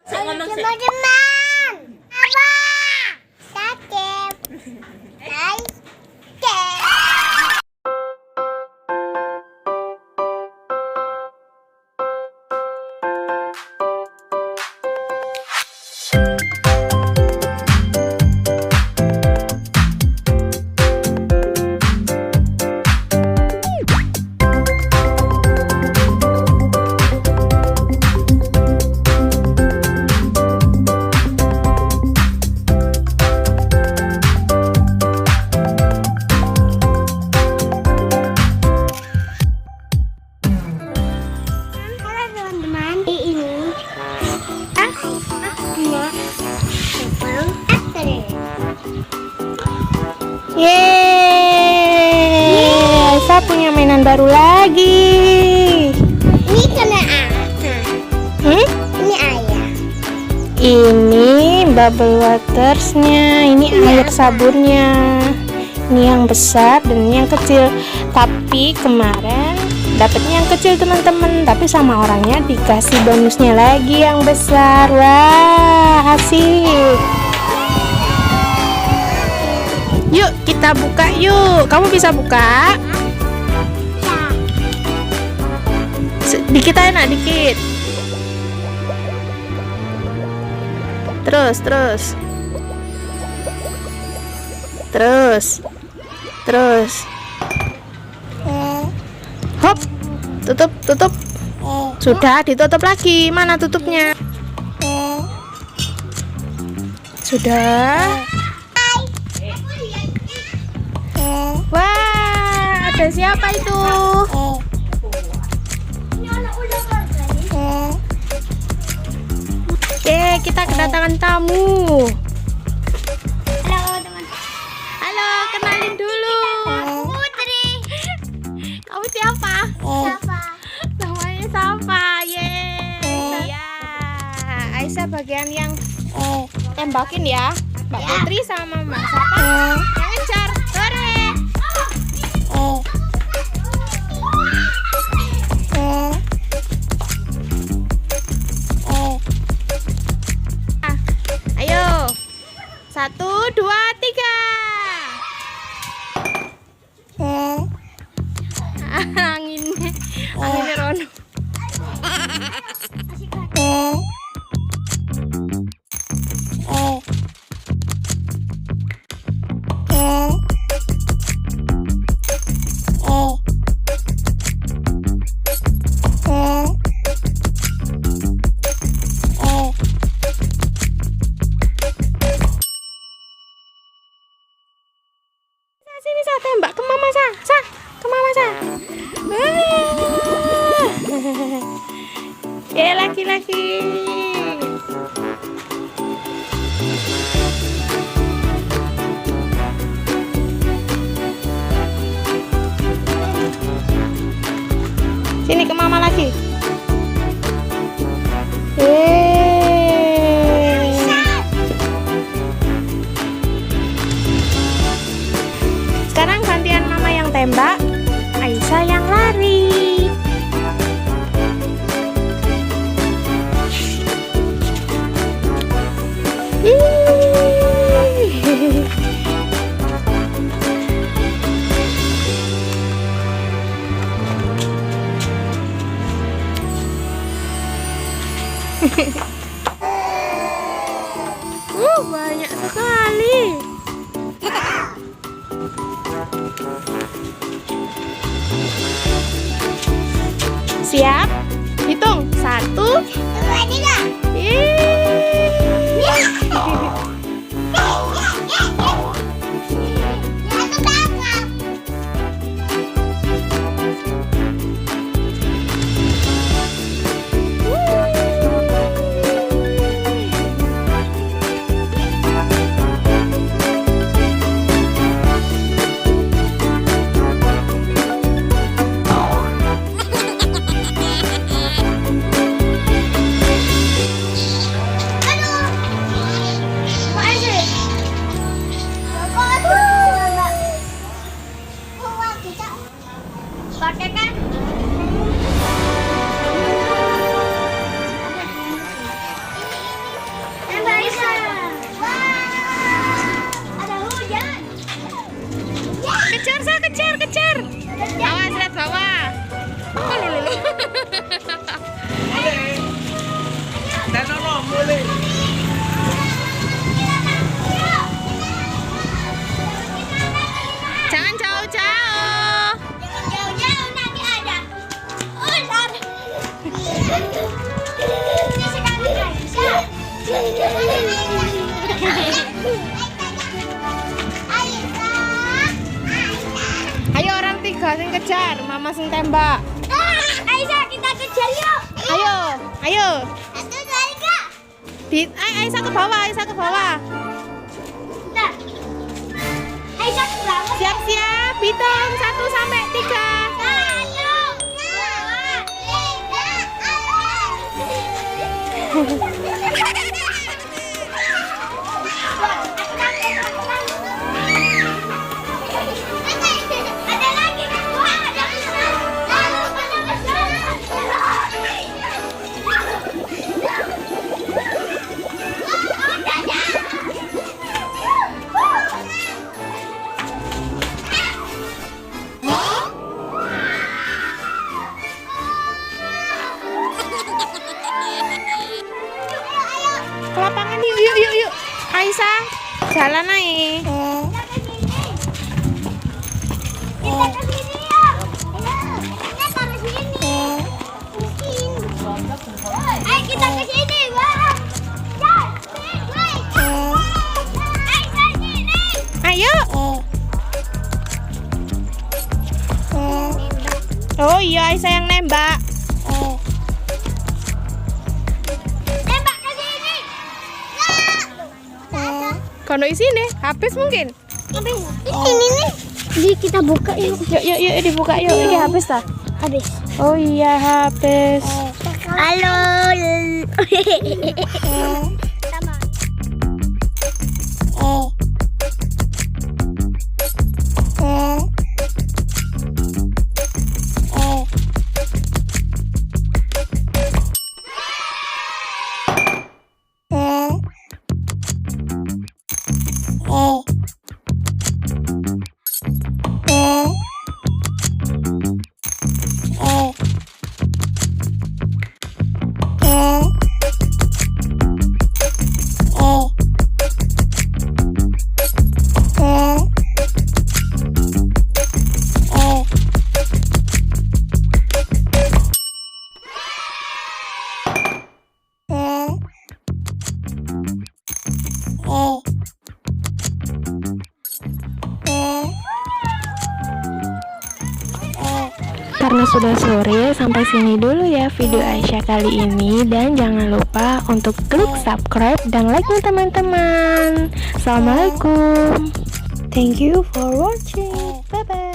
Saya ngomong sih. Teman-teman, apa? Sakit. Hai. Yeay, Aisyah punya mainan baru lagi. Ini kena apa? Ini ayah. Ini bubble watersnya, ini air sabunnya. Ini yang besar dan ini yang kecil. Tapi kemarin dapetnya yang kecil teman-teman, tapi sama orangnya dikasih bonusnya lagi yang besar. Wah, asik. Yuk kita buka yuk. Kamu bisa buka? Dikit aja nak, dikit. Terus. Hop. Tutup. Sudah ditutup lagi. Mana tutupnya? Sudah. Wah, ada siapa itu? Oke, kita kedatangan tamu. Halo, kenalin dulu. Putri. Kamu siapa? Siapa? Namanya siapa? Yeay. Ya, Aisyah bagian yang tembakin ya. Mbak Putri sama Mbak siapa? Yang ngejar. Sore. Ayo. 1, 2, 3. Anginnya Rono. Sini saya tembak ke mama ke mama laki-laki. Sini ke mama lagi. Sekarang gantian mama yang tembak, Aisyah yang lari. Banyak sekali. Siap? Hitung 1, 2, 3. Jangan jauh-jauh. Jangan jauh-jauh, nanti ada ular. Bisa kami bisa. Ayo orang tiga sing kejar, mama sing tembak. Aisyah, kita kejar yuk. Ayo, ayo. 1, 2, 3. Aisyah ke bawah, Aisyah ke bawah. Nah. Aisyah ke bawah. Siap-siap, hitung 1 sampai 3. 1, 2, 3. Ada lagi. Wah, ada besar. Ada besar. Ke lapangan yuk, yuk, yuk, yuk. Aisyah, jalan naik. Kita ke sini, Bang. Ayo. Oh iya, Aisyah yang nembak. Tembak ke sini. Kono isine, habis mungkin. Ini nih. Jadi kita buka yuk. Yuk, yuk, yuk dibuka yuk. Ini habis tak? Habis. Oh iya, habis. Halo. Karena sudah sore, sampai sini dulu ya video Aisyah kali ini. Dan jangan lupa untuk klik subscribe dan like-nya teman-teman. Assalamualaikum. Thank you for watching. Bye-bye.